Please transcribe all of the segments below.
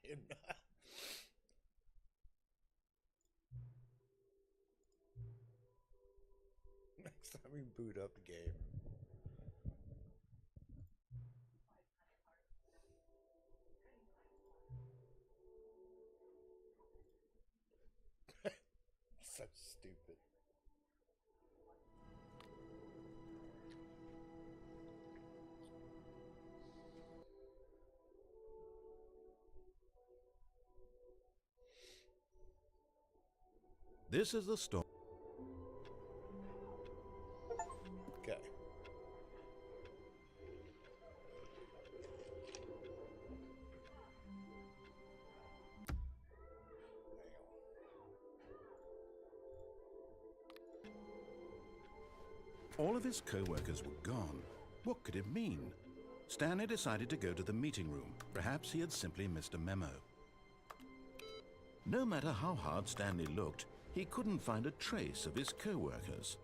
fucking. Next time we boot up the game. So stupid. This is the story. Okay. All of his co-workers were gone. What could it mean? Stanley decided to go to the meeting room. Perhaps he had simply missed a memo. No matter how hard Stanley looked, he couldn't find a trace of his co-workers.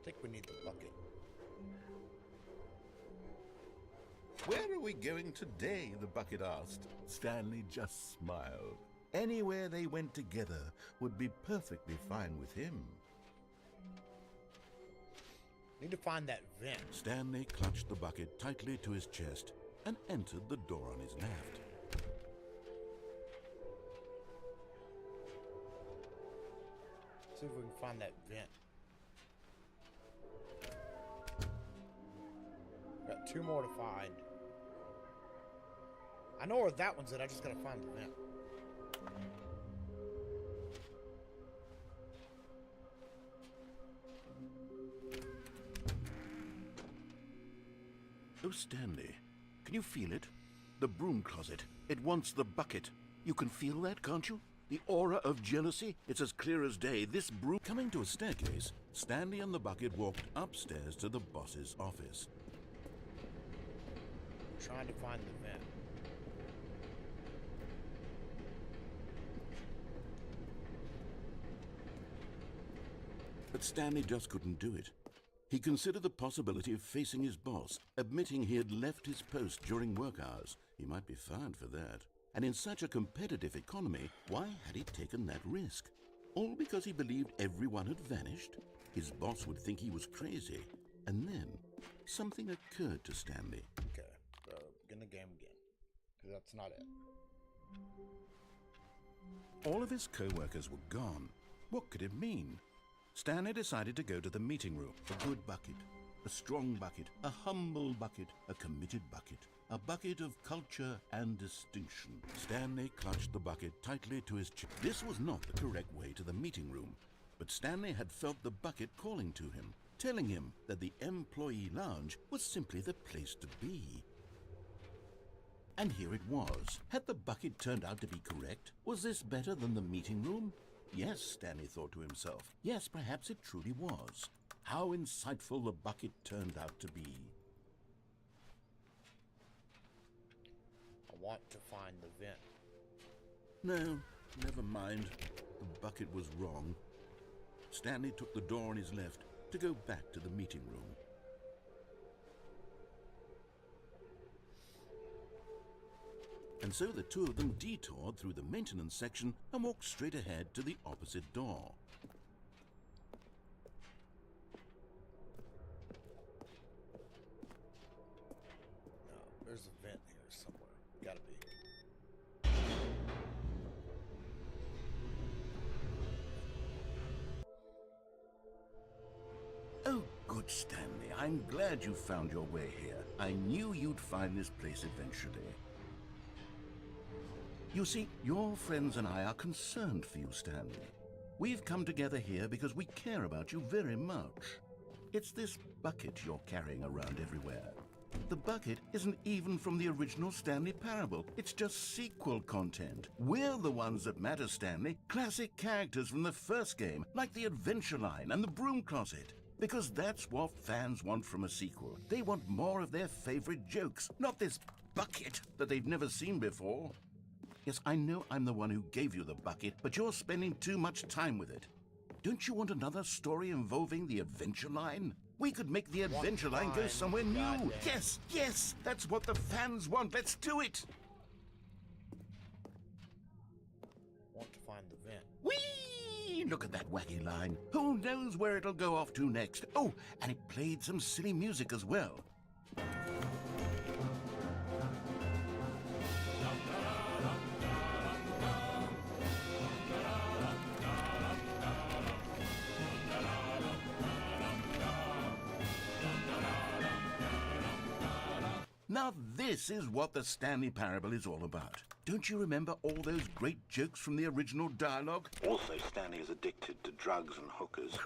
I think we need the bucket. Where are we going today? The bucket asked. Stanley just smiled. Anywhere they went together would be perfectly fine with him. Need to find that vent. Stanley clutched the bucket tightly to his chest and entered the door on his left. See if we can find that vent. Got 2 more to find. I know where that one's at, I just gotta find the vent. Oh, Stanley, can you feel it? The broom closet. It wants the bucket. You can feel that, can't you? The aura of jealousy. It's as clear as day. This broom... Coming to a staircase, Stanley and the bucket walked upstairs to the boss's office. Trying to find the vent. But Stanley just couldn't do it. He considered the possibility of facing his boss, admitting he had left his post during work hours. He might be fired for that. And in such a competitive economy, why had he taken that risk? All because he believed everyone had vanished? His boss would think he was crazy. And then, something occurred to Stanley. Okay, so begin the game again. Because that's not it. All of his co-workers were gone. What could it mean? Stanley decided to go to the meeting room. A good bucket, a strong bucket, a humble bucket, a committed bucket, a bucket of culture and distinction. Stanley clutched the bucket tightly to his chest. This was not the correct way to the meeting room, but Stanley had felt the bucket calling to him, telling him that the employee lounge was simply the place to be. And here it was. Had the bucket turned out to be correct? Was this better than the meeting room? Yes, Stanley thought to himself. Yes, perhaps it truly was. How insightful the bucket turned out to be. I want to find the vent. No, never mind. The bucket was wrong. Stanley took the door on his left to go back to the meeting room. And so the two of them detoured through the maintenance section and walked straight ahead to the opposite door. No, there's a vent here somewhere. Gotta be. Oh, good Stanley. I'm glad you found your way here. I knew you'd find this place eventually. You see, your friends and I are concerned for you, Stanley. We've come together here because we care about you very much. It's this bucket you're carrying around everywhere. The bucket isn't even from the original Stanley Parable. It's just sequel content. We're the ones that matter, Stanley. Classic characters from the first game, like the Adventure Line and the Broom Closet. Because that's what fans want from a sequel. They want more of their favorite jokes, not this bucket that they've never seen before. Yes, I know I'm the one who gave you the bucket, but you're spending too much time with it. Don't you want another story involving the Adventure Line? We could make the adventure line go somewhere new. Yes, yes, that's what the fans want. Let's do it. Want to find the vent. Whee! Look at that wacky line. Who knows where it'll go off to next? Oh, and it played some silly music as well. Now this is what the Stanley Parable is all about. Don't you remember all those great jokes from the original dialogue? Also, Stanley is addicted to drugs and hookers.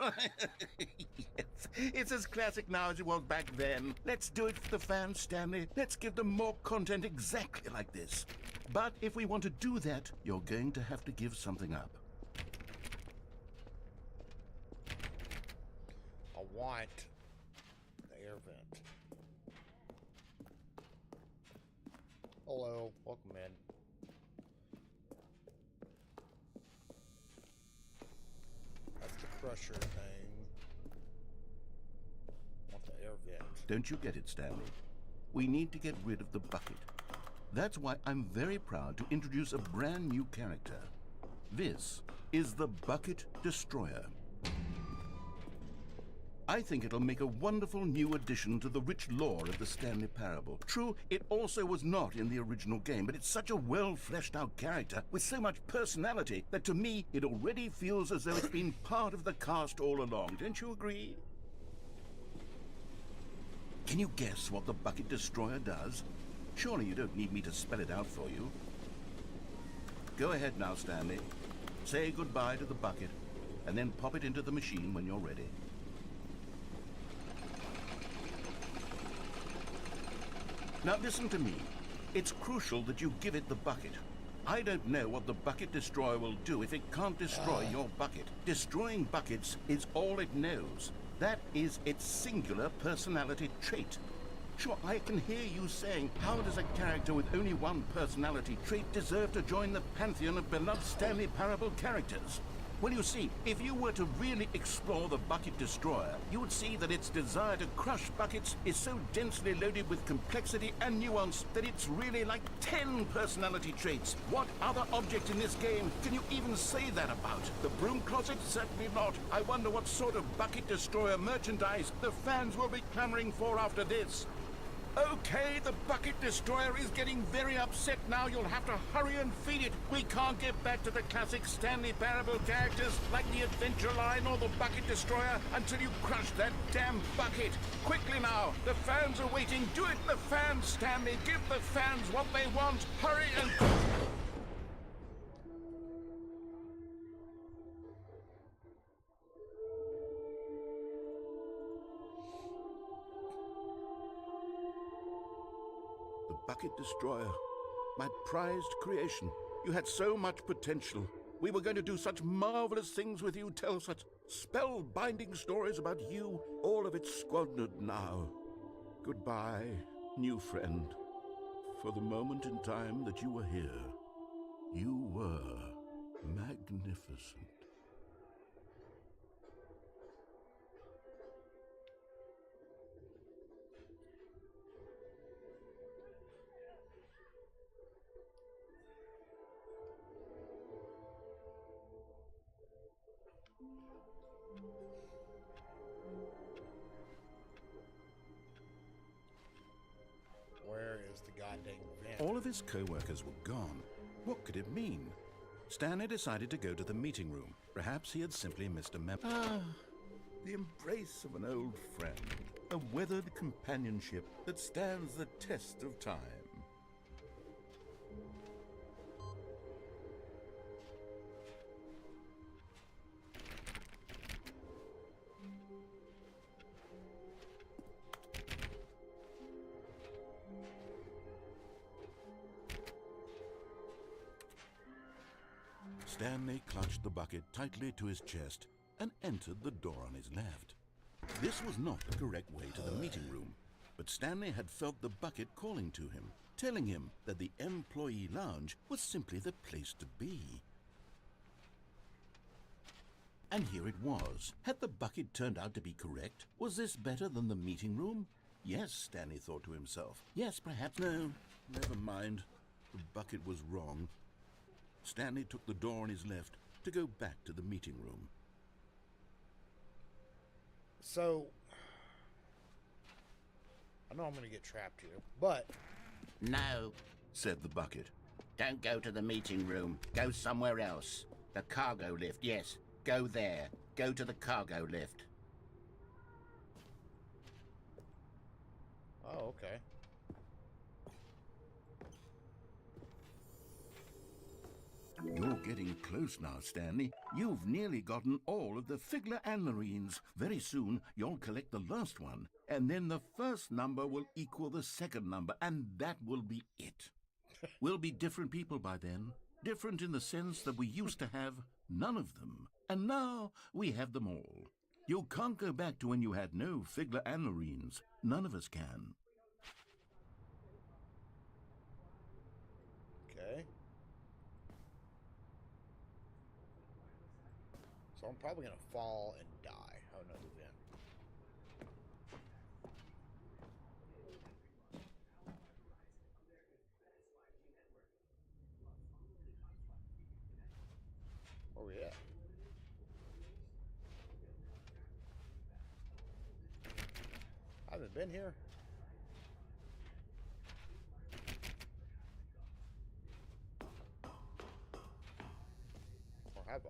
Yes, it's as classic now as it was back then. Let's do it for the fans, Stanley. Let's give them more content exactly like this. But if we want to do that, you're going to have to give something up. I want the air vent. Hello, welcome in. That's the crusher thing. Want the air vent. Don't you get it, Stanley? We need to get rid of the bucket. That's why I'm very proud to introduce a brand new character. This is the Bucket Destroyer. I think it'll make a wonderful new addition to the rich lore of the Stanley Parable. True, it also was not in the original game, but it's such a well-fleshed-out character with so much personality that to me, it already feels as though it's been part of the cast all along. Don't you agree? Can you guess what the Bucket Destroyer does? Surely you don't need me to spell it out for you. Go ahead now, Stanley. Say goodbye to the bucket, and then pop it into the machine when you're ready. Now listen to me. It's crucial that you give it the bucket. I don't know what the Bucket Destroyer will do if it can't destroy your bucket. Destroying buckets is all it knows. That is its singular personality trait. Sure, I can hear you saying, how does a character with only one personality trait deserve to join the pantheon of beloved Stanley Parable characters? Well, you see, if you were to really explore the Bucket Destroyer, you would see that its desire to crush buckets is so densely loaded with complexity and nuance that it's really like 10 personality traits. What other object in this game can you even say that about? The broom closet? Certainly not. I wonder what sort of Bucket Destroyer merchandise the fans will be clamoring for after this. Okay, the Bucket Destroyer is getting very upset now. You'll have to hurry and feed it. We can't get back to the classic Stanley Parable characters like the Adventure Line or the Bucket Destroyer until you crush that damn bucket. Quickly now, the fans are waiting. Do it, the fans, Stanley. Give the fans what they want. Hurry and... Bucket Destroyer, my prized creation. You had so much potential. We were going to do such marvelous things with you, tell such spellbinding stories about you. All of it squandered now. Goodbye, new friend. For the moment in time that you were here, you were magnificent. Where is the goddamn vent? All of his co-workers were gone. What could it mean? Stanley decided to go to the meeting room. Perhaps he had simply missed a memo. The embrace of an old friend. A weathered companionship that stands the test of time. Stanley clutched the bucket tightly to his chest and entered the door on his left. This was not the correct way to the meeting room, but Stanley had felt the bucket calling to him, telling him that the employee lounge was simply the place to be. And here it was. Had the bucket turned out to be correct? Was this better than the meeting room? Yes, Stanley thought to himself. Yes, perhaps. No, never mind. The bucket was wrong. Stanley took the door on his left to go back to the meeting room. So, I know I'm going to get trapped here, but... No, said the bucket. Don't go to the meeting room. Go somewhere else. The cargo lift, yes. Go there. Go to the cargo lift. Oh, okay. You're getting close now, Stanley. You've nearly gotten all of the Figler and Marines. Very soon, you'll collect the last one, and then the first number will equal the second number, and that will be it. We'll be different people by then. Different in the sense that we used to have none of them, and now we have them all. You can't go back to when you had no Figler and Marines. None of us can. Okay. So I'm probably going to fall and die. Oh, no, then. Where we at? I haven't been here. Or have I?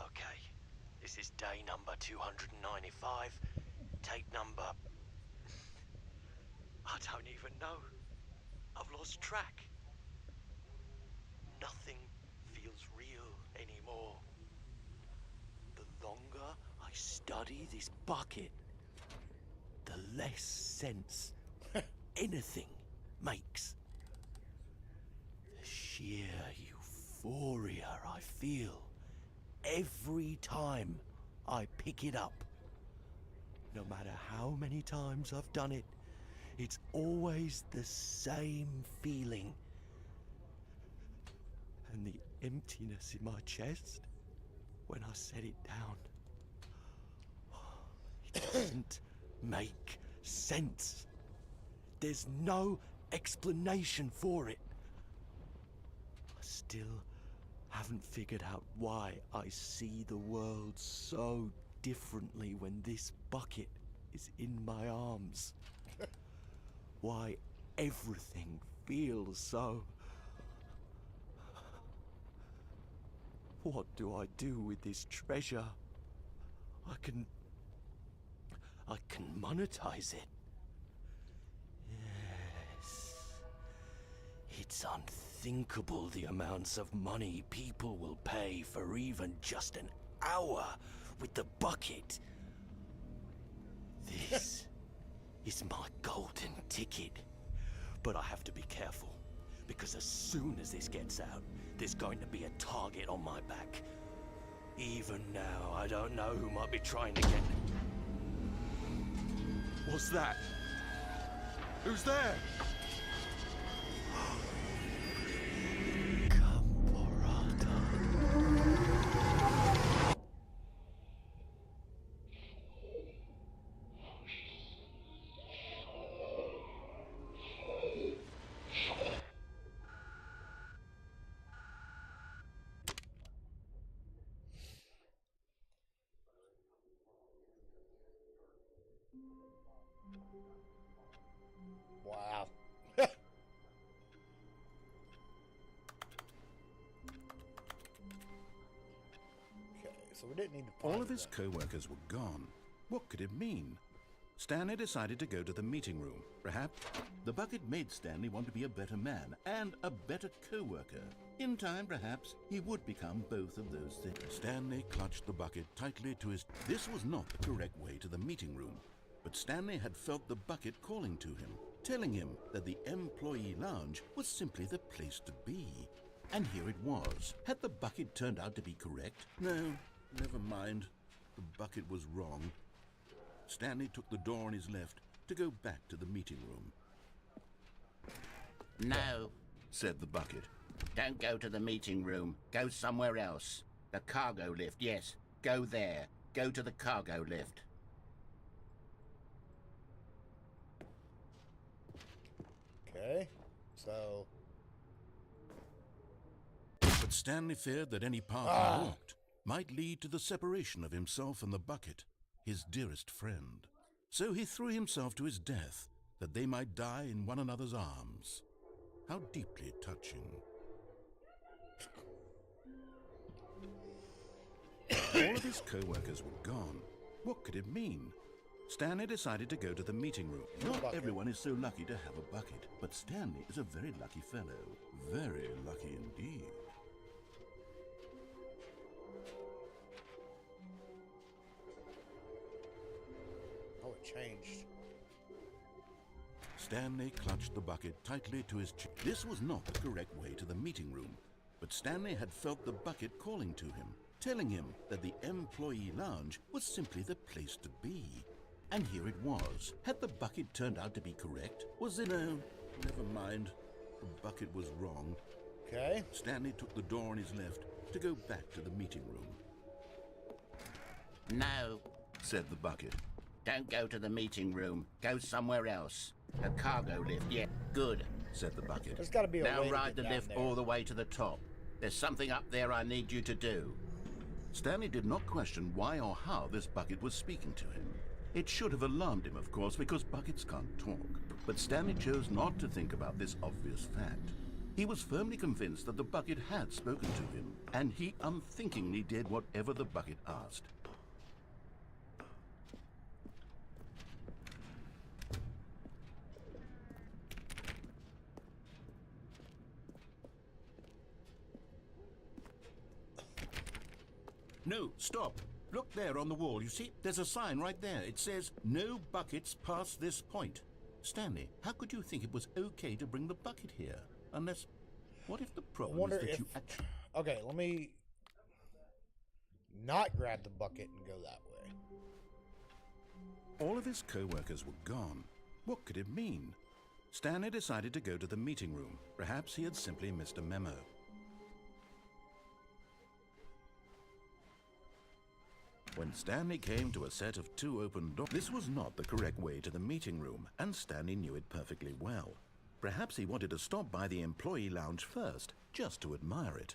Okay, this is day number 295. Tape number... I don't even know. I've lost track. Nothing feels real anymore. The longer I study this bucket, the less sense anything makes. The sheer euphoria I feel every time I pick it up. No matter how many times I've done it, it's always the same feeling. And the emptiness in my chest when I set it down. It doesn't make sense. There's no explanation for it. I still haven't figured out why I see the world so differently when this bucket is in my arms. Why everything feels so... What do I do with this treasure? I can monetize it. Yes. It's unthinkable the amounts of money people will pay for even just an hour with the bucket. This is my golden ticket. But I have to be careful, because as soon as this gets out, there's going to be a target on my back. Even now, I don't know who might be trying to get... What's that? Who's there? Wow. Okay, so we didn't need to All ponder of his that. co-workers were gone. What could it mean? Stanley decided to go to the meeting room. Perhaps the bucket made Stanley want to be a better man and a better co-worker. In time, perhaps, he would become both of those things. Stanley clutched the bucket tightly to his... This was not the correct way to the meeting room, but Stanley had felt the bucket calling to him, telling him that the employee lounge was simply the place to be. And here it was. Had the bucket turned out to be correct? No, never mind. The bucket was wrong. Stanley took the door on his left to go back to the meeting room. No, Said the bucket. don't go to the meeting room. Go somewhere else. The cargo lift, yes. Go there. Go to the cargo lift. Okay. So, But Stanley feared that any path he walked might lead to the separation of himself and the bucket, his dearest friend. So he threw himself to his death, that they might die in one another's arms. How deeply touching. All of his co-workers were gone. What could it mean? Stanley decided to go to the meeting room. Not everyone is so lucky to have a bucket, but Stanley is a very lucky fellow. Very lucky indeed. oh, it changed. Stanley clutched the bucket tightly to his chest. This was not the correct way to the meeting room, but Stanley had felt the bucket calling to him, telling him that the employee lounge was simply the place to be. And here it was. Had the bucket turned out to be correct? Was it no? Never mind. The bucket was wrong. Okay. Stanley took the door on his left to go back to the meeting room. No, Said the bucket. don't go to the meeting room. Go somewhere else. The cargo lift, yeah. Good. Said the bucket. There's got to be a Now way to ride the get down lift there. all the way to the top. There's something up there I need you to do. Stanley did not question why or how this bucket was speaking to him. It should have alarmed him, of course, because buckets can't talk. But Stanley chose not to think about this obvious fact. He was firmly convinced that the bucket had spoken to him, and he unthinkingly did whatever the bucket asked. No, stop. Look there on the wall, you see? There's a sign right there. It says, "No buckets past this point." Stanley, how could you think it was okay to bring the bucket here? Unless, what if the I problem wonder is that if. you actually... Okay, let me not grab the bucket and go that way. All of his co-workers were gone. What could it mean? Stanley decided to go to the meeting room. Perhaps he had simply missed a memo. When Stanley came to a set of two open doors, this was not the correct way to the meeting room, and Stanley knew it perfectly well. Perhaps he wanted to stop by the employee lounge first, just to admire it.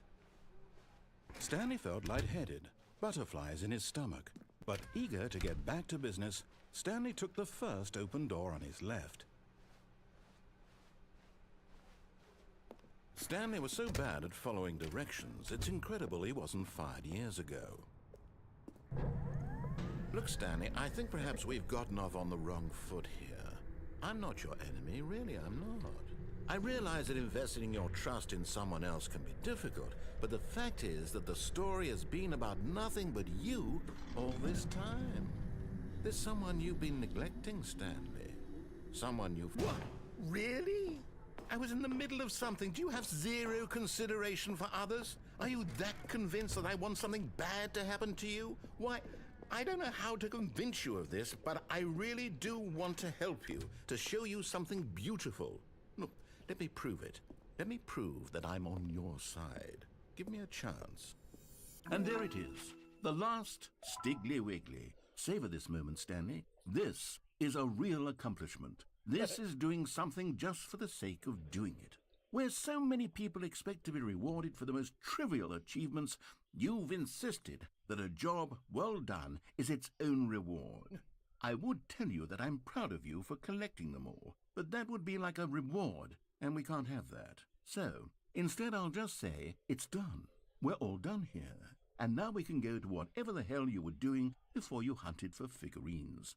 Stanley felt lightheaded, butterflies in his stomach. But eager to get back to business, Stanley took the first open door on his left. Stanley was so bad at following directions, it's incredible he wasn't fired years ago. Look, Stanley, I think perhaps we've gotten off on the wrong foot here. I'm not your enemy, really, I'm not. I realize that investing your trust in someone else can be difficult, but the fact is that the story has been about nothing but you all this time. There's someone you've been neglecting, Stanley. Someone you've... What? Really? I was in the middle of something. Do you have zero consideration for others? Are you that convinced that I want something bad to happen to you? Why, I don't know how to convince you of this, but I really do want to help you, to show you something beautiful. Look, let me prove it. Let me prove that I'm on your side. Give me a chance. And there it is. The last Stiggly Wiggly. Savor this moment, Stanley. This is a real accomplishment. This is doing something just for the sake of doing it. Where so many people expect to be rewarded for the most trivial achievements, you've insisted that a job well done is its own reward. I would tell you that I'm proud of you for collecting them all, but that would be like a reward, and we can't have that. So, instead I'll just say, it's done. We're all done here. And now we can go to whatever the hell you were doing before you hunted for figurines.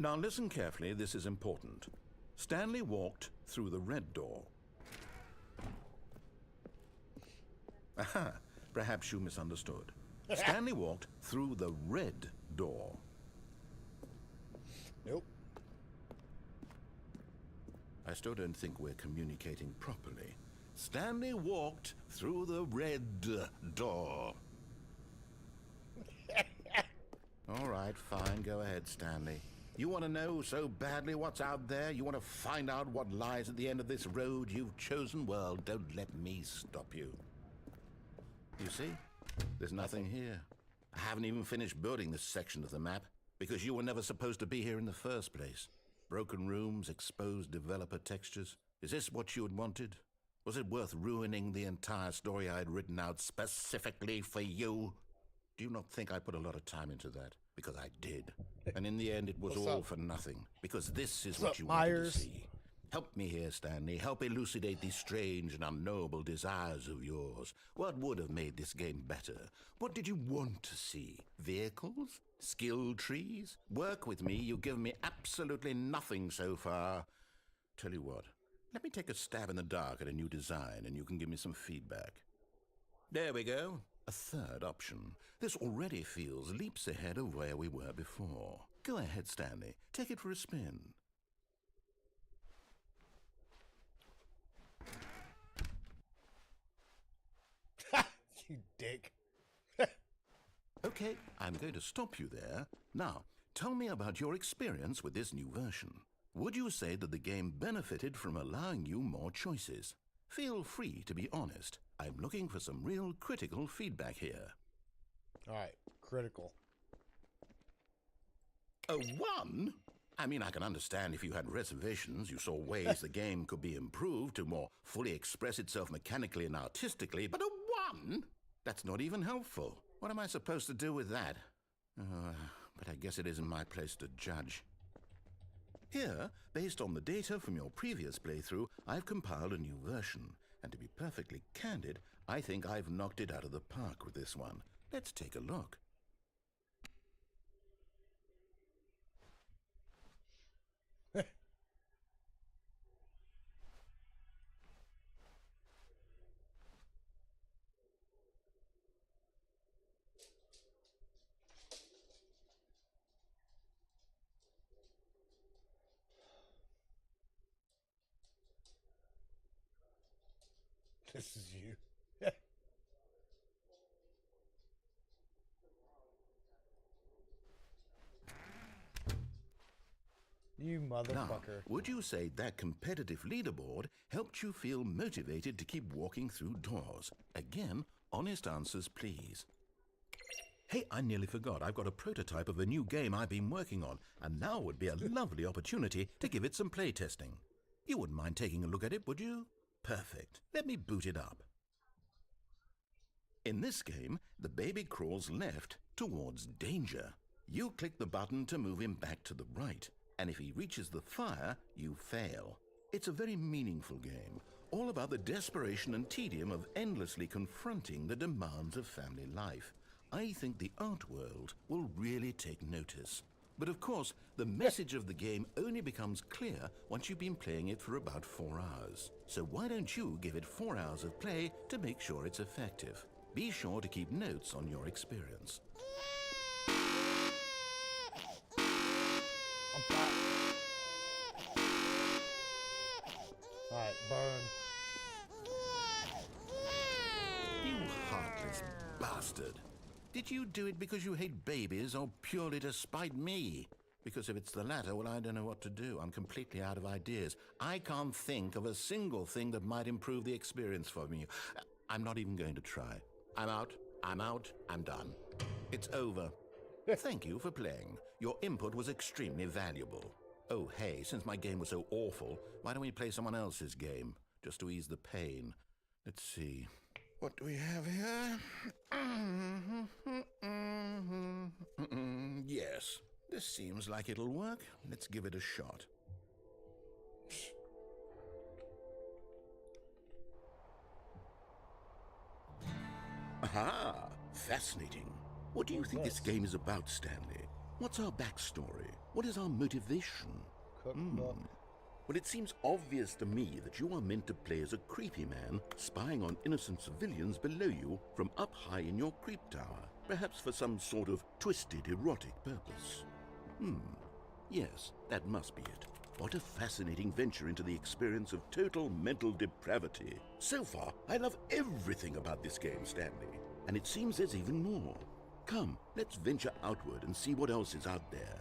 Now listen carefully, this is important. Stanley walked through the red door. Aha, perhaps you misunderstood. Stanley walked through the red door. Nope. I still don't think we're communicating properly. Stanley walked through the red door. All right, fine. Go ahead, Stanley. You want to know so badly what's out there? You want to find out what lies at the end of this road you've chosen? Well, don't let me stop you. You see? There's nothing here. I haven't even finished building this section of the map because you were never supposed to be here in the first place. Broken rooms, exposed developer textures. Is this what you had wanted? Was it worth ruining the entire story I had written out specifically for you? Do you not think I put a lot of time into that? Because I did. And in the end, it was all for nothing. Because this is what you wanted to see. Help me here, Stanley. Help elucidate these strange and unknowable desires of yours. What would have made this game better? What did you want to see? Vehicles? Skill trees? Work with me. You've given me absolutely nothing so far. Tell you what. Let me take a stab in the dark at a new design, and you can give me some feedback. There we go. A third option. This already feels leaps ahead of where we were before. Go ahead, Stanley. Take it for a spin. You dick. Okay, I'm going to stop you there. Now, tell me about your experience with this new version. Would you say that the game benefited from allowing you more choices? Feel free to be honest. I'm looking for some real critical feedback here. All right, critical. A 1? I mean, I can understand if you had reservations, you saw ways the game could be improved to more fully express itself mechanically and artistically, but a 1? That's not even helpful. What am I supposed to do with that? But I guess it isn't my place to judge. Here, based on the data from your previous playthrough, I've compiled a new version. And to be perfectly candid, I think I've knocked it out of the park with this one. Let's take a look. This is you. You motherfucker. Now, would you say that competitive leaderboard helped you feel motivated to keep walking through doors? Again, honest answers, please. Hey, I nearly forgot. I've got a prototype of a new game I've been working on, and now would be a lovely opportunity to give it some playtesting. You wouldn't mind taking a look at it, would you? Perfect. Let me boot it up. In this game, the baby crawls left towards danger. You click the button to move him back to the right, and if he reaches the fire, you fail. It's a very meaningful game, all about the desperation and tedium of endlessly confronting the demands of family life. I think the art world will really take notice. But of course, the message of the game only becomes clear once you've been playing it for about 4 hours. So why don't you give it 4 hours of play to make sure it's effective? Be sure to keep notes on your experience. I'm fine. Alright, burn. You heartless bastard. Did you do it because you hate babies or purely to spite me? Because if it's the latter, well, I don't know what to do. I'm completely out of ideas. I can't think of a single thing that might improve the experience for me. I'm not even going to try. I'm out, I'm done. It's over. Thank you for playing. Your input was extremely valuable. Oh, hey, since my game was so awful, why don't we play someone else's game, just to ease the pain? Let's see. What do we have here? Yes, this seems like it'll work. Let's give it a shot. Aha! Fascinating. What do you think this game is about, Stanley? What's our backstory? What is our motivation? Well, it seems obvious to me that you are meant to play as a creepy man spying on innocent civilians below you from up high in your creep tower, perhaps for some sort of twisted erotic purpose. Yes, that must be it. What a fascinating venture into the experience of total mental depravity. So far, I love everything about this game, Stanley. And it seems there's even more. Come, let's venture outward and see what else is out there.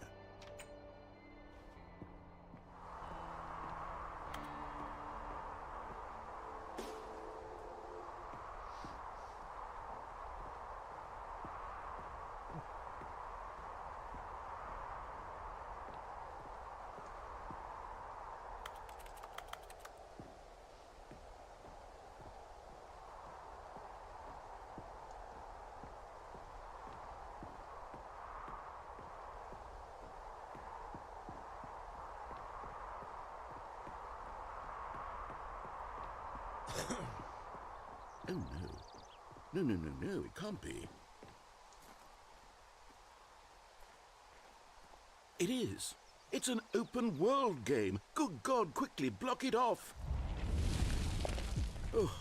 Oh no. No, it can't be. It is. It's an open world game. Good God, quickly block it off. Oh,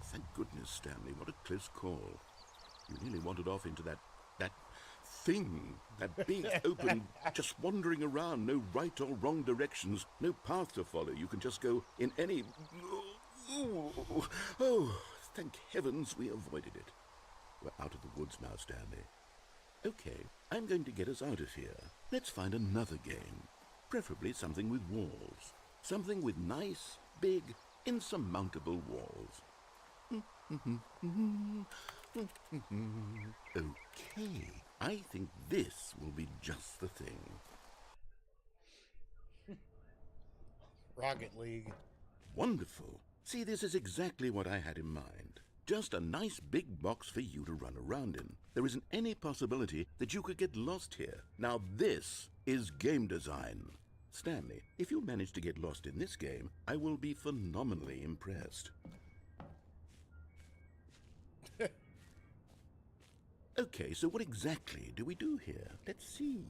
thank goodness, Stanley. What a close call. You nearly wandered off into that thing, that big open, just wandering around, no right or wrong directions, no path to follow. You can just go in any... Oh, thank heavens we avoided it. We're out of the woods now, Stanley. Okay, I'm going to get us out of here. Let's find another game. Preferably something with walls. Something with nice, big, insurmountable walls. Okay, I think this will be just the thing. Rocket League. Wonderful. See, this is exactly what I had in mind. Just a nice big box for you to run around in. There isn't any possibility that you could get lost here. Now this is game design. Stanley, if you manage to get lost in this game, I will be phenomenally impressed. Okay, so what exactly do we do here? Let's see.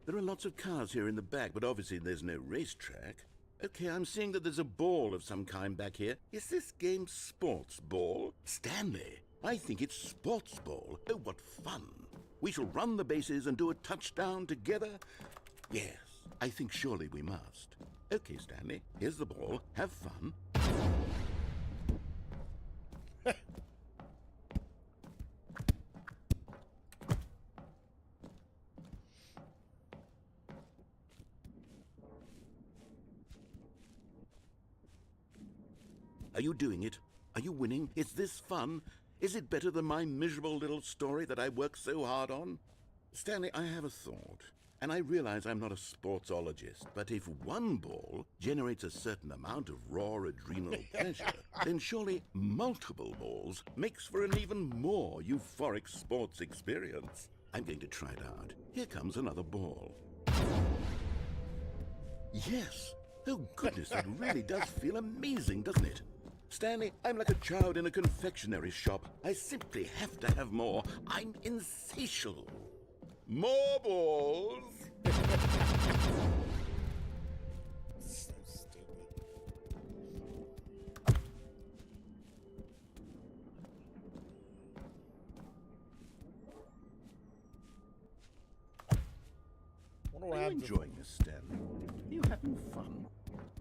There are lots of cars here in the back, but obviously there's no racetrack. Okay, I'm seeing that there's a ball of some kind back here. Is this game sports ball? Stanley, I think it's sports ball. Oh, what fun. We shall run the bases and do a touchdown together. Yes, I think surely we must. Okay, Stanley, here's the ball. Have fun. Are you doing it? Are you winning? Is this fun? Is it better than my miserable little story that I worked so hard on? Stanley, I have a thought, and I realize I'm not a sportsologist, but if one ball generates a certain amount of raw adrenal pleasure, then surely multiple balls makes for an even more euphoric sports experience. I'm going to try it out. Here comes another ball. Yes! Oh goodness, that really does feel amazing, doesn't it? Stanley, I'm like a child in a confectionery shop. I simply have to have more. I'm insatiable. More balls! So stupid. Wonder what Are you happens if- enjoying this, Stanley? Are you having fun?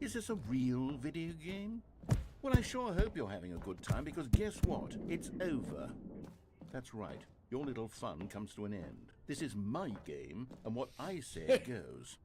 Is this a real video game? Well, I sure hope you're having a good time, because guess what? It's over. That's right. Your little fun comes to an end. This is my game, and what I say goes.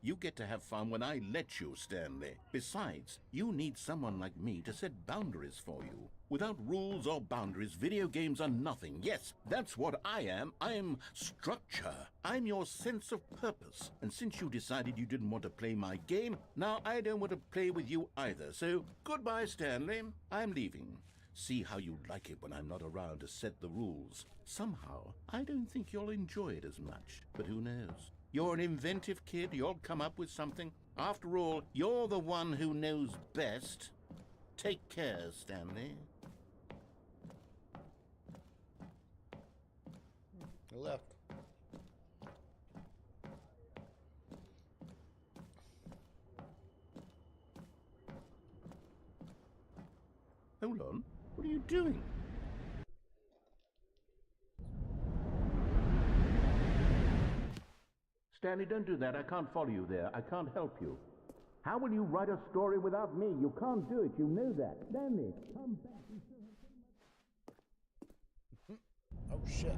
You get to have fun when I let you, Stanley. Besides, you need someone like me to set boundaries for you. Without rules or boundaries, video games are nothing. Yes, that's what I am. I'm structure. I'm your sense of purpose. And since you decided you didn't want to play my game, now I don't want to play with you either. So, goodbye, Stanley. I'm leaving. See how you like it when I'm not around to set the rules. Somehow, I don't think you'll enjoy it as much. But who knows? You're an inventive kid. You'll come up with something. After all, you're the one who knows best. Take care, Stanley. I left. Hold on. What are you doing? Stanley, don't do that. I can't follow you there. I can't help you. How will you write a story without me? You can't do it. You know that. Stanley, come back. Oh shit.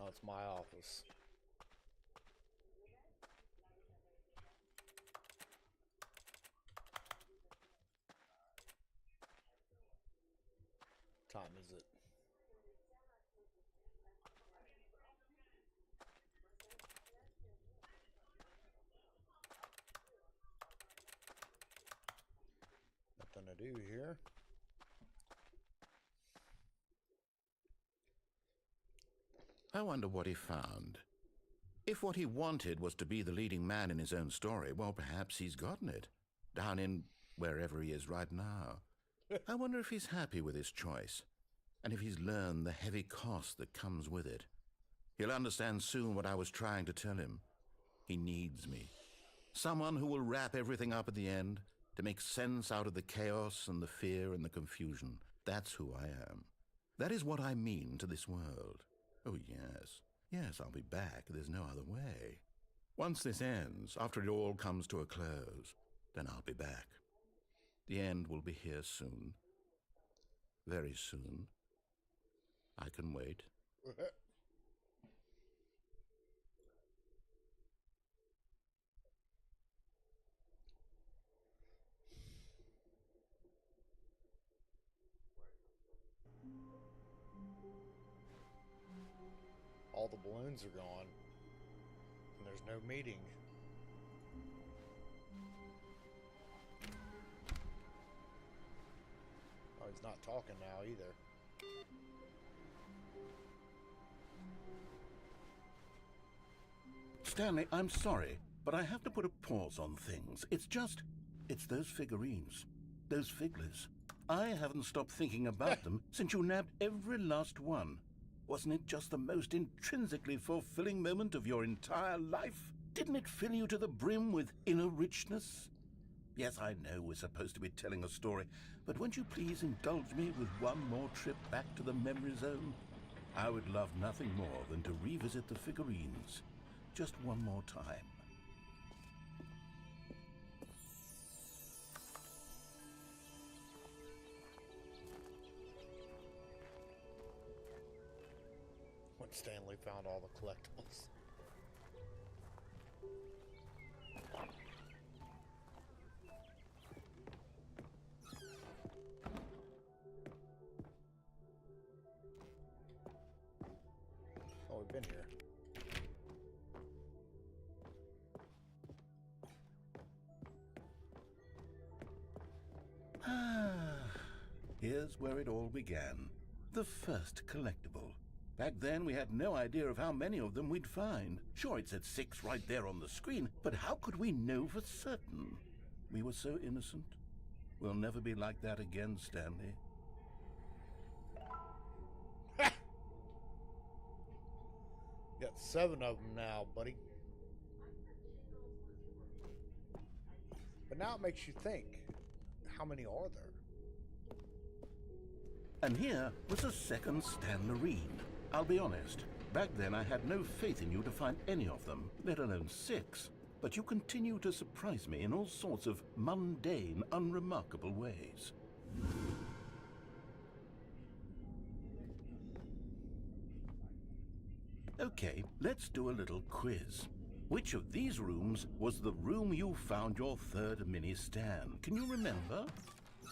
No, it's my office. Time is it? Nothing to do here. I wonder what he found. If what he wanted was to be the leading man in his own story, well, perhaps he's gotten it. Down in wherever he is right now. I wonder if he's happy with his choice, and if he's learned the heavy cost that comes with it. He'll understand soon what I was trying to tell him. He needs me. Someone who will wrap everything up at the end, to make sense out of the chaos and the fear and the confusion. That's who I am. That is what I mean to this world. Oh, yes. Yes, I'll be back. There's no other way. Once this ends, after it all comes to a close, then I'll be back. The end will be here soon. Very soon. I can wait. All the balloons are gone. And there's no meeting. Oh, he's not talking now either. Stanley, I'm sorry, but I have to put a pause on things. It's those figurines. Those figglers. I haven't stopped thinking about them since you nabbed every last one. Wasn't it just the most intrinsically fulfilling moment of your entire life? Didn't it fill you to the brim with inner richness? Yes, I know we're supposed to be telling a story, but won't you please indulge me with one more trip back to the memory zone? I would love nothing more than to revisit the figurines. Just one more time. When Stanley found all the collectibles. Oh, we've been here. Here's where it all began. The first collectible. Back then, we had no idea of how many of them we'd find. Sure, it said 6 right there on the screen, but how could we know for certain? We were so innocent. We'll never be like that again, Stanley. Got 7 of them now, buddy. But now it makes you think, how many are there? And here was a second Stanlerine. I'll be honest, back then I had no faith in you to find any of them, let alone 6. But you continue to surprise me in all sorts of mundane, unremarkable ways. Okay, let's do a little quiz. Which of these rooms was the room you found your 3rd mini-Stan? Can you remember?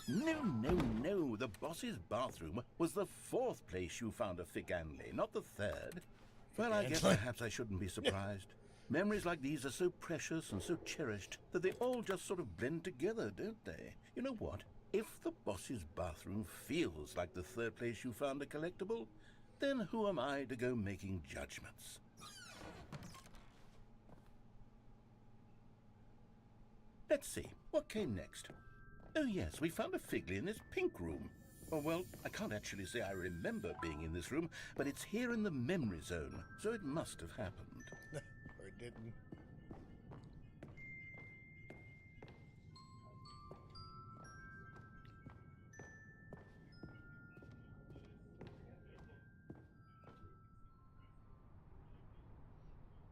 No. The boss's bathroom was the 4th place you found a Figanley, not the 3rd. Well, I guess perhaps I shouldn't be surprised. Memories like these are so precious and so cherished that they all just sort of blend together, don't they? You know what? If the boss's bathroom feels like the 3rd place you found a collectible, then who am I to go making judgments? Let's see, what came next? Oh yes, we found a Figley in this pink room. Oh well, I can't actually say I remember being in this room, but it's here in the memory zone, so it must have happened. Or it didn't.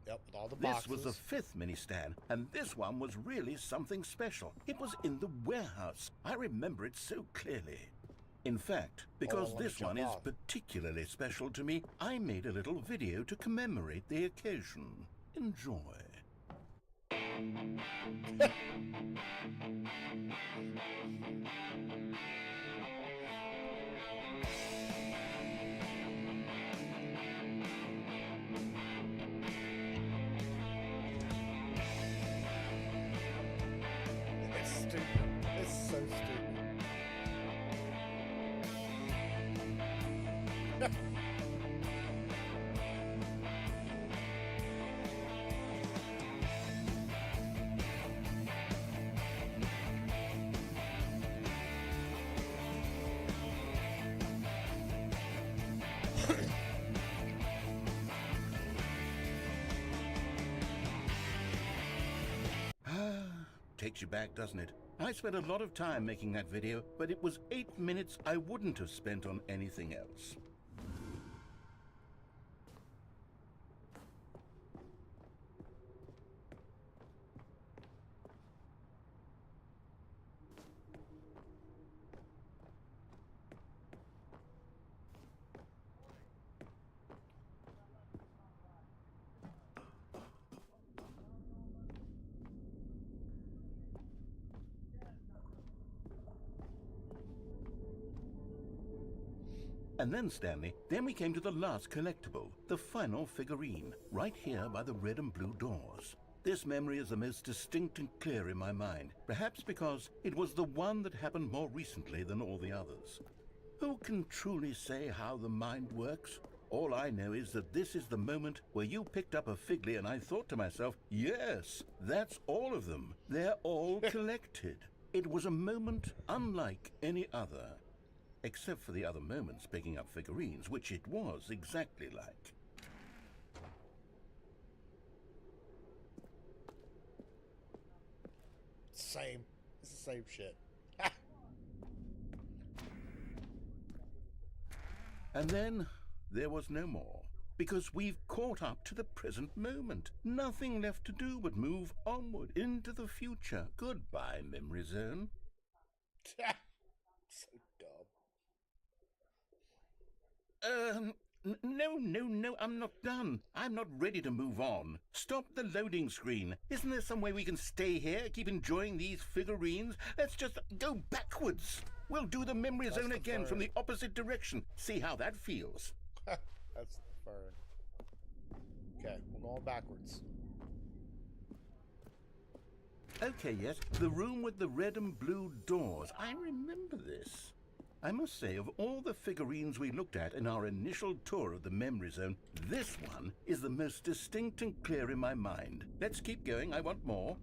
Yep, with all the boxes. This was the 5th mini-Stan, and this one was really something special. It was in the warehouse. I remember it so clearly. In fact, because let me this one jump is off. particularly special to me, I made a little video to commemorate the occasion. Enjoy. It's stupid. It's so stupid. Takes you back, doesn't it? I spent a lot of time making that video, but it was 8 minutes I wouldn't have spent on anything else. And then, Stanley, then we came to the last collectible, the final figurine, right here by the red and blue doors. This memory is the most distinct and clear in my mind, perhaps because it was the one that happened more recently than all the others. Who can truly say how the mind works? All I know is that this is the moment where you picked up a Figley and I thought to myself, yes, that's all of them. They're all collected. It was a moment unlike any other. Except for the other moments picking up figurines, which it was exactly like. Same. It's the same shit. And then there was no more, because we've caught up to the present moment. Nothing left to do but move onward into the future. Goodbye, memory zone. So dumb. No, I'm not done. I'm not ready to move on. Stop the loading screen. Isn't there some way we can stay here, keep enjoying these figurines? Let's just go backwards. We'll do the memory zone again from the opposite direction. See how that feels. That's the fern. Okay, we're going backwards. Okay, yes, the room with the red and blue doors. I remember this. I must say, of all the figurines we looked at in our initial tour of the memory zone, this one is the most distinct and clear in my mind. Let's keep going. I want more.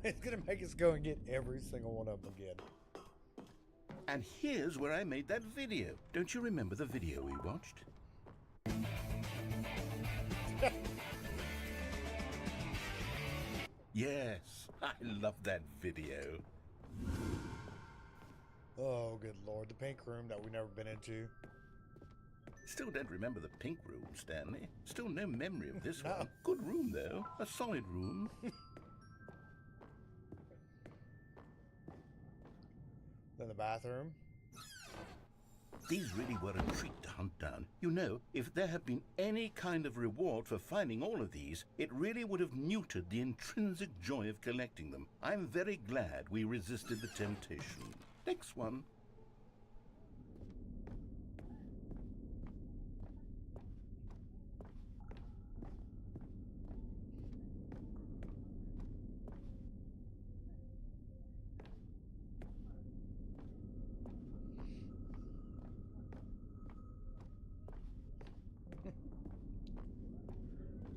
It's gonna make us go and get every single one of them again. And here's where I made that video. Don't you remember the video we watched? Yes, I love that video. Oh, good lord. The pink room that we've never been into. Still don't remember the pink room, Stanley. Still no memory of this No. one. Good room, though. A solid room. Then the bathroom. These really were a treat to hunt down. You know, if there had been any kind of reward for finding all of these, it really would have neutered the intrinsic joy of collecting them. I'm very glad we resisted the temptation. Next one.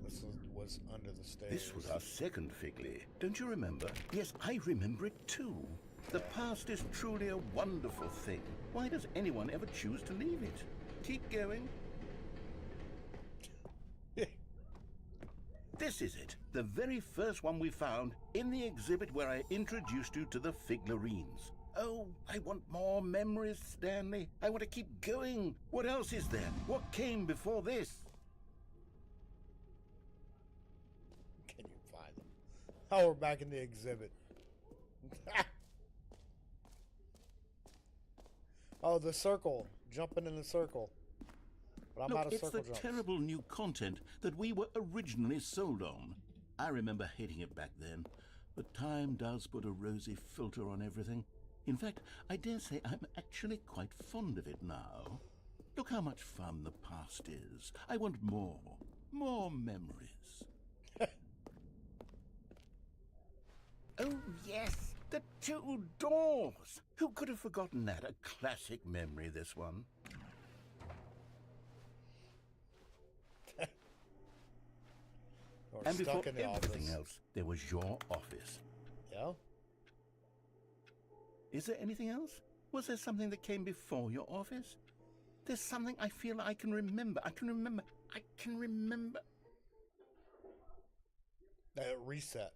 This was under the stairs. This was our second Figley. Don't you remember? Yes, I remember it too. The past is truly a wonderful thing. Why does anyone ever choose to leave it? Keep going. This is it. The very first one we found in the exhibit where I introduced you to the figurines. Oh, I want more memories, Stanley. I want to keep going. What else is there? What came before this? Can you find them? Oh, we're back in the exhibit. Oh, the circle. Jumping in the circle. But I'm Look, out of it's circle the jumps. terrible new content that we were originally sold on. I remember hating it back then, but time does put a rosy filter on everything. In fact, I dare say I'm actually quite fond of it now. Look how much fun the past is. I want more. More memories. Oh, yes, the two doors. Who could have forgotten that? A classic memory, this one. Or And before stuck in the everything office. else, there was your office. Yeah? Is there anything else? Was there something that came before your office? There's something I feel I can remember. I can remember. Reset.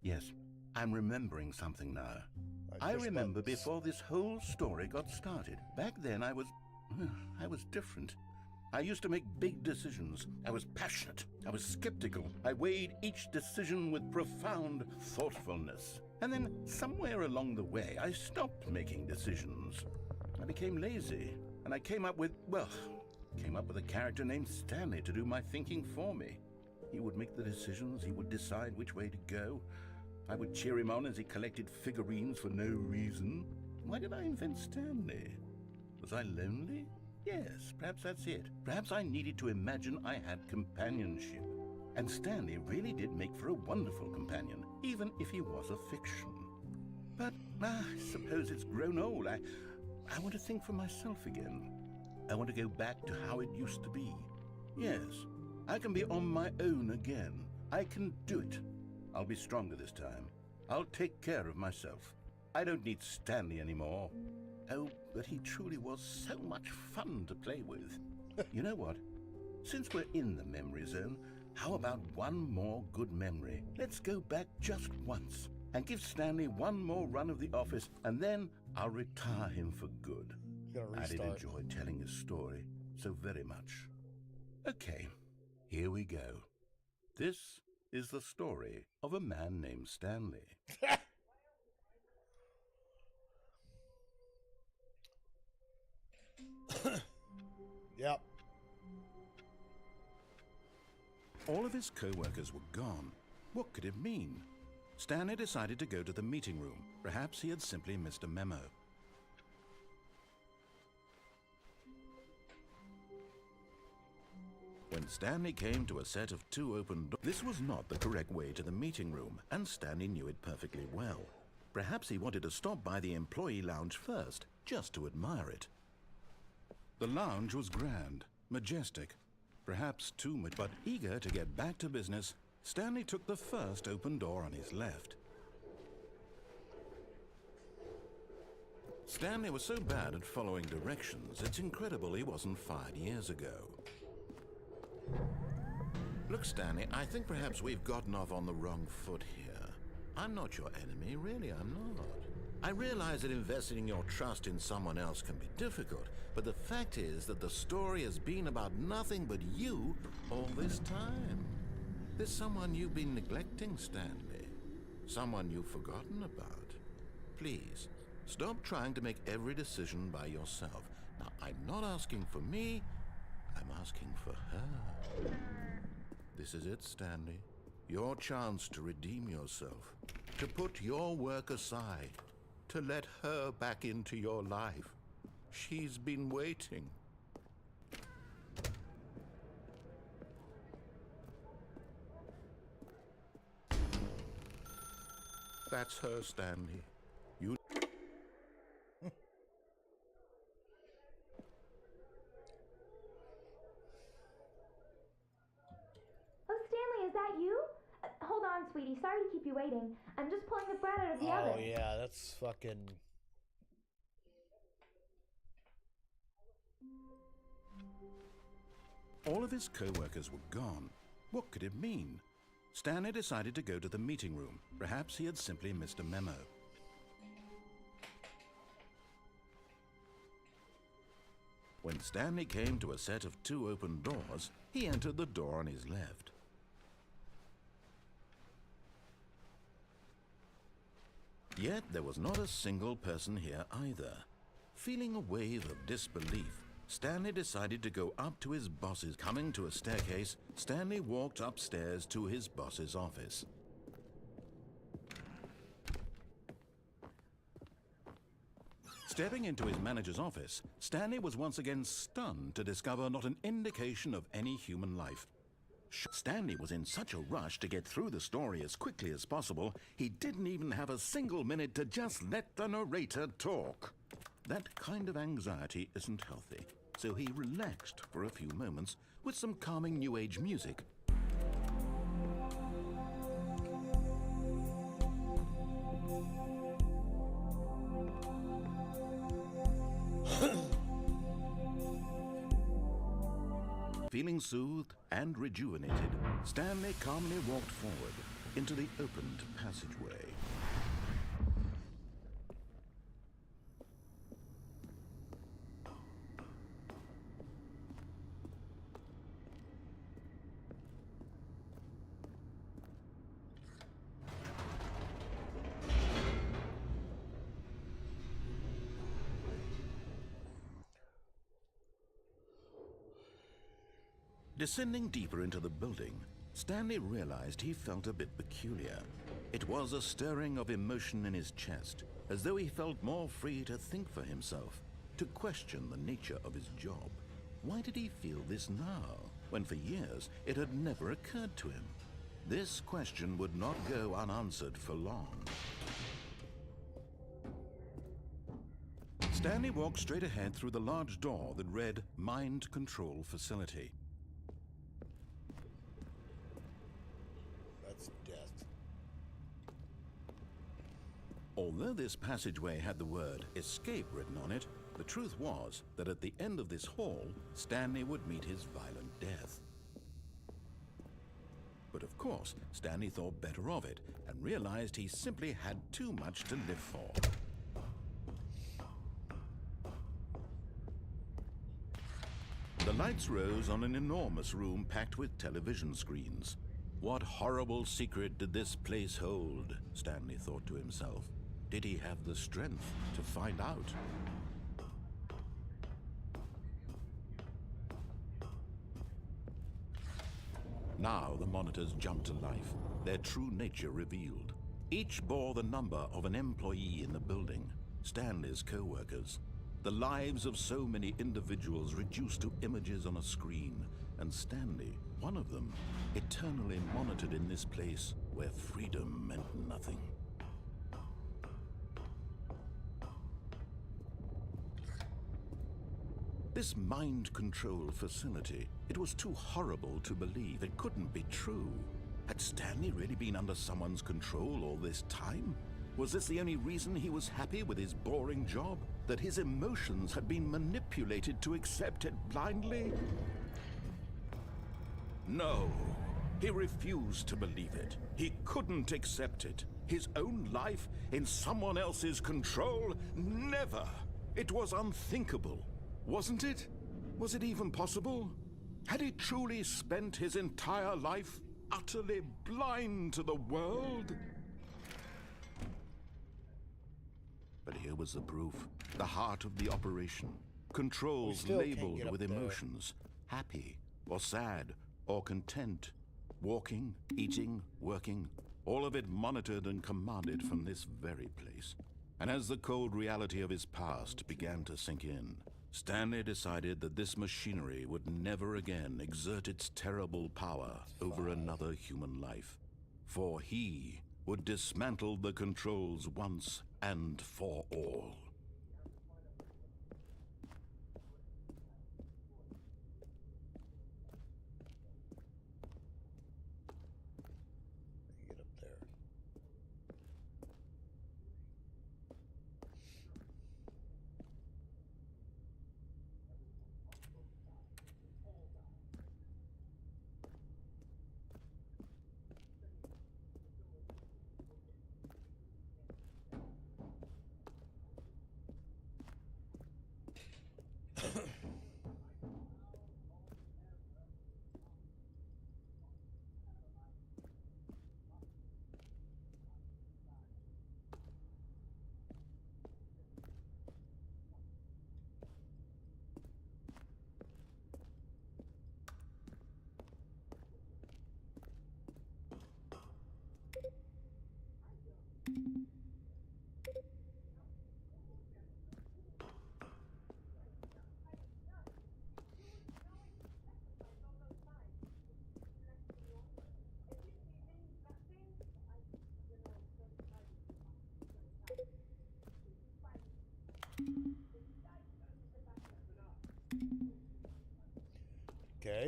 Yes, I'm remembering something now. I push remember buttons. before this whole story got started. Back then I was different. I used to make big decisions. I was passionate. I was skeptical. I weighed each decision with profound thoughtfulness. And then somewhere along the way, I stopped making decisions. I became lazy, and I came up with a character named Stanley to do my thinking for me. He would make the decisions, he would decide which way to go. I would cheer him on as he collected figurines for no reason. Why did I invent Stanley? Was I lonely? Yes, perhaps that's it. Perhaps I needed to imagine I had companionship. And Stanley really did make for a wonderful companion, even if he was a fiction. But I suppose it's grown old. I want to think for myself again. I want to go back to how it used to be. Yes, I can be on my own again. I can do it. I'll be stronger this time. I'll take care of myself. I don't need Stanley anymore. Oh, but he truly was so much fun to play with. You know what? Since we're in the memory zone, how about one more good memory? Let's go back just once and give Stanley one more run of the office, and then I'll retire him for good. I did enjoy telling his story so very much. Okay, here we go. This is the story of a man named Stanley. Yep. All of his co-workers were gone. What could it mean? Stanley decided to go to the meeting room. Perhaps he had simply missed a memo. When Stanley came to a set of two open doors, this was not the correct way to the meeting room, and Stanley knew it perfectly well. Perhaps he wanted to stop by the employee lounge first, just to admire it. The lounge was grand, majestic, perhaps too much, but eager to get back to business, Stanley took the first open door on his left. Stanley was so bad at following directions, it's incredible he wasn't fired years ago. Look, Stanley, I think perhaps we've gotten off on the wrong foot here. I'm not your enemy, really, I'm not. I realize that investing your trust in someone else can be difficult, but the fact is that the story has been about nothing but you all this time. There's someone you've been neglecting, Stanley. Someone you've forgotten about. Please, stop trying to make every decision by yourself. Now, I'm not asking for me, I'm asking for her. This is it, Stanley. Your chance to redeem yourself. To put your work aside. To let her back into your life. She's been waiting. That's her, Stanley. You... Oh, Stanley, is that you? Hold on, sweetie. Sorry to keep you waiting. I'm just pulling the bread out of the oven. Oh, yeah, that's fucking... All of his co-workers were gone. What could it mean? Stanley decided to go to the meeting room. Perhaps he had simply missed a memo. When Stanley came to a set of two open doors, he entered the door on his left. Yet there was not a single person here either. Feeling a wave of disbelief, Stanley decided to go up to his boss's. Coming to a staircase, Stanley walked upstairs to his boss's office. Stepping into his manager's office, Stanley was once again stunned to discover not an indication of any human life. Stanley was in such a rush to get through the story as quickly as possible, he didn't even have a single minute to just let the narrator talk. That kind of anxiety isn't healthy, so he relaxed for a few moments with some calming New Age music. Feeling soothed and rejuvenated, Stanley calmly walked forward into the opened passageway. Descending deeper into the building, Stanley realized he felt a bit peculiar. It was a stirring of emotion in his chest, as though he felt more free to think for himself, to question the nature of his job. Why did he feel this now, when for years it had never occurred to him? This question would not go unanswered for long. Stanley walked straight ahead through the large door that read Mind Control Facility. Death. Although this passageway had the word escape written on it, the truth was that at the end of this hall, Stanley would meet his violent death. But of course, Stanley thought better of it and realized he simply had too much to live for. The lights rose on an enormous room packed with television screens. What horrible secret did this place hold? Stanley thought to himself. Did he have the strength to find out? Now the monitors jumped to life, their true nature revealed. Each bore the number of an employee in the building, Stanley's co-workers. The lives of so many individuals reduced to images on a screen, and Stanley, one of them, eternally monitored in this place where freedom meant nothing. This mind control facility, it was too horrible to believe. It couldn't be true. Had Stanley really been under someone's control all this time? Was this the only reason he was happy with his boring job? That his emotions had been manipulated to accept it blindly? No, he refused to believe it. He couldn't accept it. His own life in someone else's control? Never! It was unthinkable, wasn't it? Was it even possible? Had he truly spent his entire life utterly blind to the world? But here was the proof. The heart of the operation. Controls labeled with emotions. Happy, or sad, or content. Walking, eating, working. All of it monitored and commanded from this very place. And as the cold reality of his past began to sink in, Stanley decided that this machinery would never again exert its terrible power over another human life. For he would dismantle the controls once and for all. Get up there.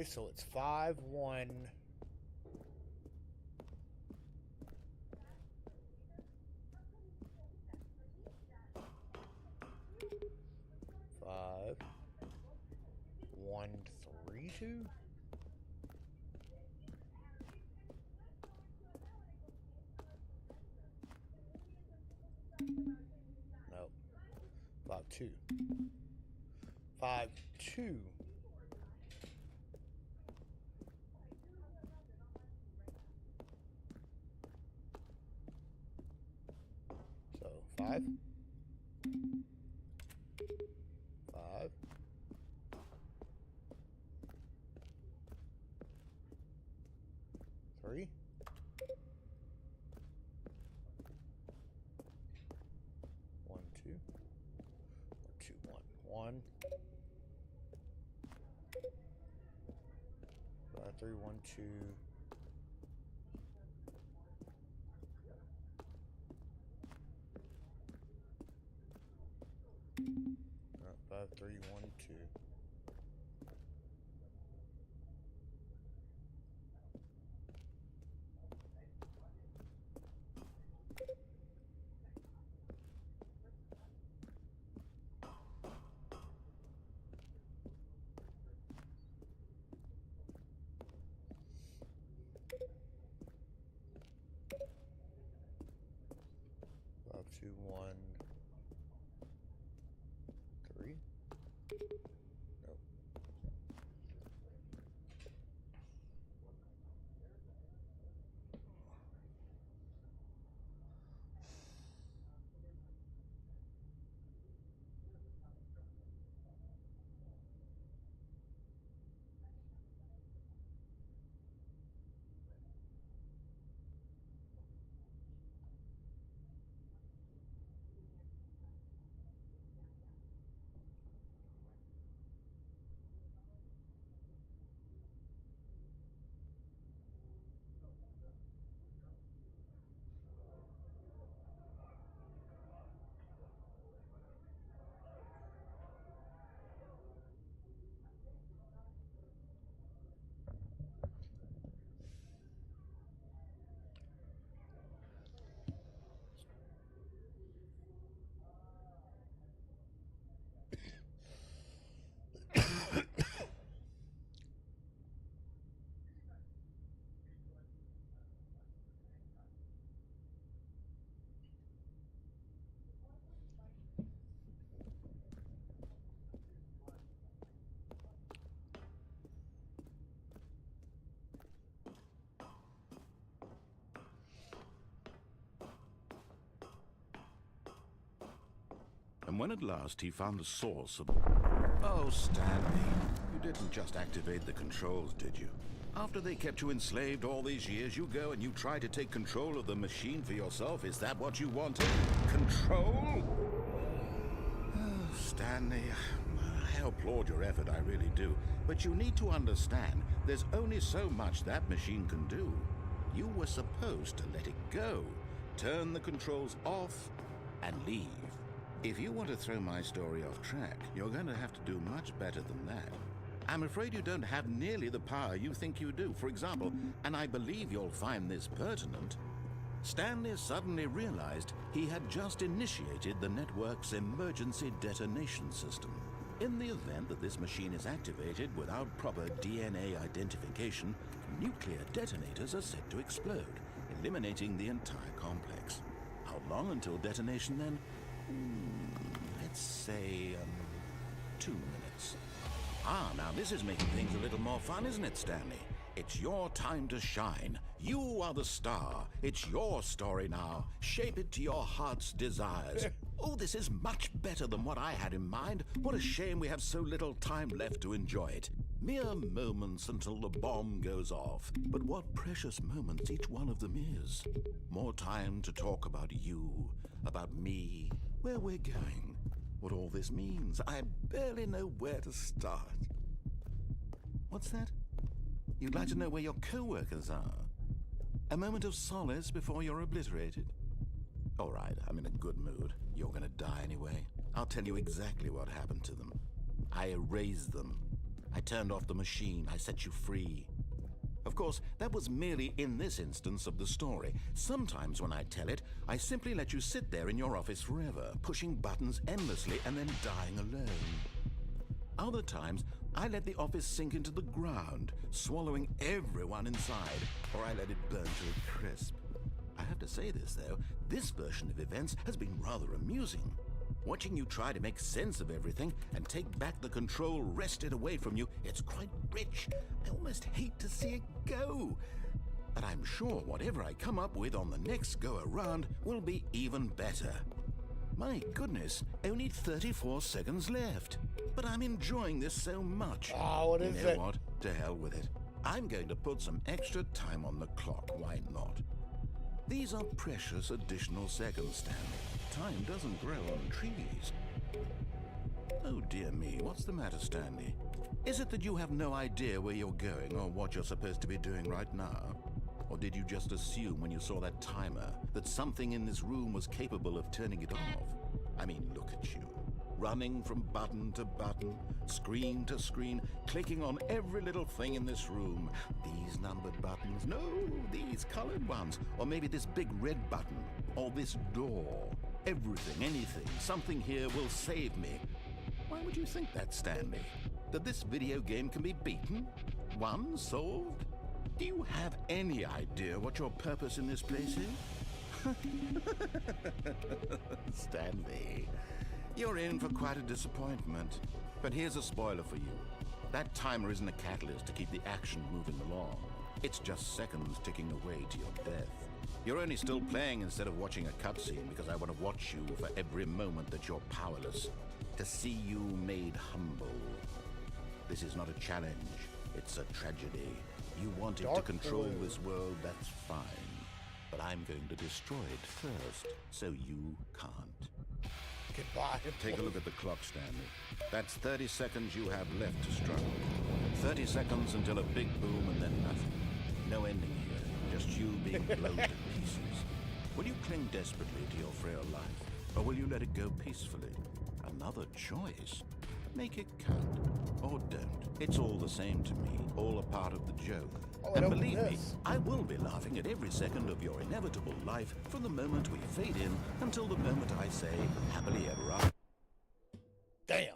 Okay, so it's 5-1. Five, 1, 3, 2. Nope. 5, 2. 5, 2. So 5, 5. 3. 1, 2. 1, 2, 1, 1. 5, 3, 1, 2. 5, 3, 1, 2. Five, 2, 1, 3. Nope. And when at last he found the source of... Oh, Stanley, you didn't just activate the controls, did you? After they kept you enslaved all these years, you go and you try to take control of the machine for yourself. Is that what you wanted? Control? Oh, Stanley, I applaud your effort, I really do. But you need to understand, there's only so much that machine can do. You were supposed to let it go, turn the controls off, and leave. If you want to throw my story off track, you're going to have to do much better than that. I'm afraid you don't have nearly the power you think you do. For example, and I believe you'll find this pertinent, Stanley suddenly realized he had just initiated the network's emergency detonation system. In the event that this machine is activated without proper DNA identification, nuclear detonators are set to explode, eliminating the entire complex. How long until detonation then? Let's say 2 minutes. Ah, now this is making things a little more fun, isn't it, Stanley? It's your time to shine. You are the star. It's your story now. Shape it to your heart's desires. Oh, this is much better than what I had in mind. What a shame we have so little time left to enjoy it. Mere moments until the bomb goes off. But what precious moments each one of them is. More time to talk about you, about me, where we're going, what all this means. I barely know where to start. What's that? You'd like to know where your co-workers are? A moment of solace before you're obliterated? All right, I'm in a good mood. You're gonna die anyway. I'll tell you exactly what happened to them. I erased them. I turned off the machine. I set you free. Of course, that was merely in this instance of the story. Sometimes when I tell it, I simply let you sit there in your office forever, pushing buttons endlessly and then dying alone. Other times, I let the office sink into the ground, swallowing everyone inside, or I let it burn to a crisp. I have to say this, though, this version of events has been rather amusing. Watching you try to make sense of everything and take back the control wrested away from you, it's quite rich. I almost hate to see it go. But I'm sure whatever I come up with on the next go-around will be even better. My goodness, only 34 seconds left. But I'm enjoying this so much. Oh, what is you know it? what? To hell with it. I'm going to put some extra time on the clock. Why not? These are precious additional seconds, Stanley. Time doesn't grow on trees. Oh dear me, what's the matter, Stanley? Is it that you have no idea where you're going or what you're supposed to be doing right now? Or did you just assume when you saw that timer that something in this room was capable of turning it off? I mean, look at you. Running from button to button, screen to screen, clicking on every little thing in this room. These numbered buttons, no, these colored ones. Or maybe this big red button, or this door. Everything, anything, something here will save me. Why would you think that, Stanley? That this video game can be beaten? Won? Solved? Do you have any idea what your purpose in this place is? Stanley, you're in for quite a disappointment. But here's a spoiler for you. That timer isn't a catalyst to keep the action moving along. It's just seconds ticking away to your death. You're only still playing instead of watching a cutscene because I want to watch you for every moment that you're powerless. To see you made humble. This is not a challenge. It's a tragedy. You wanted to control this world, that's fine. But I'm going to destroy it first, so you can't. Goodbye. Take a look at the clock, Stanley. That's 30 seconds you have left to struggle. 30 seconds until a big boom and then nothing. No ending here, just you being blown to pieces. Will you cling desperately to your frail life, or will you let it go peacefully? Another choice. Make it count, or don't. It's all the same to me, all a part of the joke. Oh, And believe me, I will be laughing at every second of your inevitable life from the moment we fade in until the moment I say, happily ever after. Damn.